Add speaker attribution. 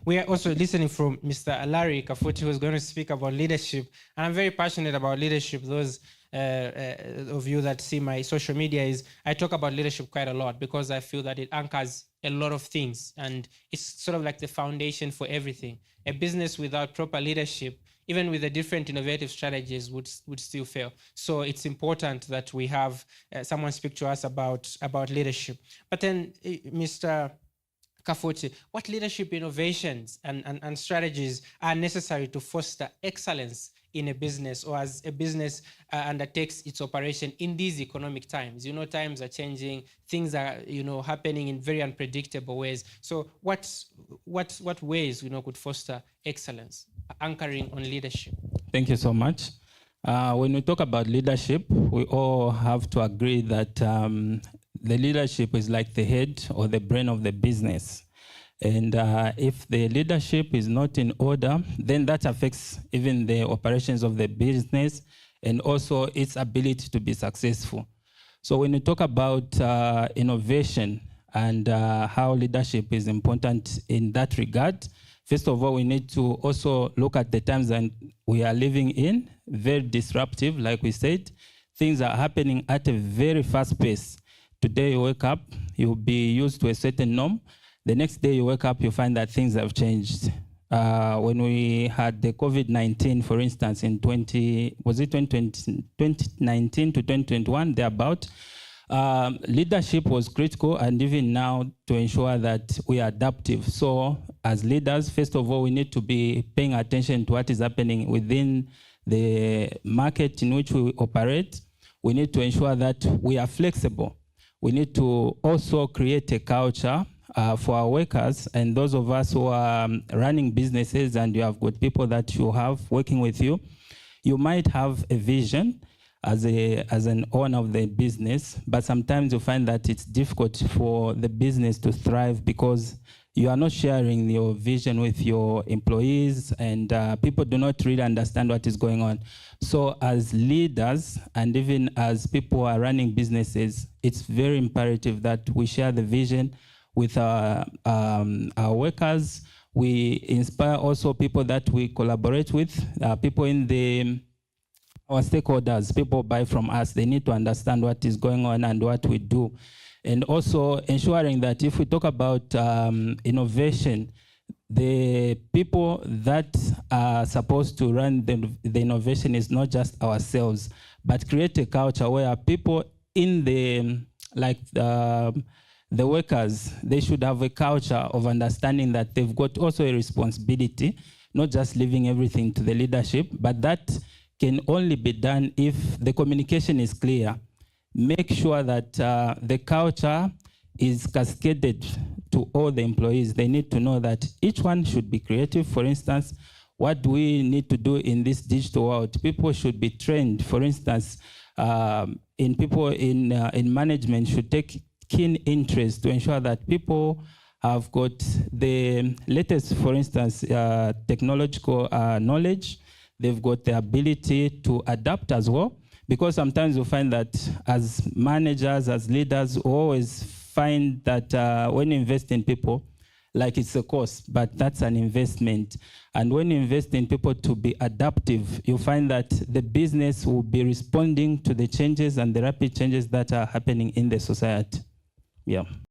Speaker 1: we are also listening from Mr. Larry Kafuti, who is going to speak about leadership. And I'm very passionate about leadership. Those of you that see my social media, I talk about leadership quite a lot because I feel that it anchors a lot of things, and it's sort of like the foundation for everything. A business without proper leadership, even with the different innovative strategies, would still fail. So it's important that we have someone speak to us about leadership. But then, Mr. Kafuti, what leadership innovations and strategies are necessary to foster excellence in a business, or as a business undertakes its operation in these economic times? Times are changing, things are happening in very unpredictable ways. So what ways could foster excellence, anchoring on leadership?
Speaker 2: Thank you so much. When we talk about leadership, we all have to agree that the leadership is like the head or the brain of the business. And if the leadership is not in order, then that affects even the operations of the business and also its ability to be successful. So when you talk about innovation and how leadership is important in that regard, first of all, we need to also look at the times that we are living in, very disruptive, like we said. Things are happening at a very fast pace. Today you wake up, you'll be used to a certain norm. The next day you wake up, you find that things have changed. When we had the COVID-19, for instance, in 2019 to 2021, thereabout, leadership was critical, and even now to ensure that we are adaptive. So as leaders, first of all, we need to be paying attention to what is happening within the market in which we operate. We need to ensure that we are flexible. We need to also create a culture for our workers and those of us who are running businesses, and you have got people that you have working with you. You might have a vision as an owner of the business, but sometimes you find that it's difficult for the business to thrive because you are not sharing your vision with your employees, and people do not really understand what is going on. So as leaders, and even as people who are running businesses, it's very imperative that we share the vision with our workers. We inspire also people that we collaborate with, people in our stakeholders, people buy from us. They need to understand what is going on and what we do. And also ensuring that if we talk about innovation, the people that are supposed to run the innovation is not just ourselves, but create a culture where people in the workers, they should have a culture of understanding that they've got also a responsibility, not just leaving everything to the leadership, but that can only be done if the communication is clear. Make sure that the culture is cascaded to all the employees. They need to know that each one should be creative. For instance, what do we need to do in this digital world? People should be trained. For instance, people in management should take keen interest to ensure that people have got the latest, for instance, technological knowledge. They've got the ability to adapt as well, because sometimes you find that as managers, as leaders, we always find that when you invest in people, like it's a cost, but that's an investment. And when you invest in people to be adaptive, you find that the business will be responding to the changes and the rapid changes that are happening in the society. Yeah.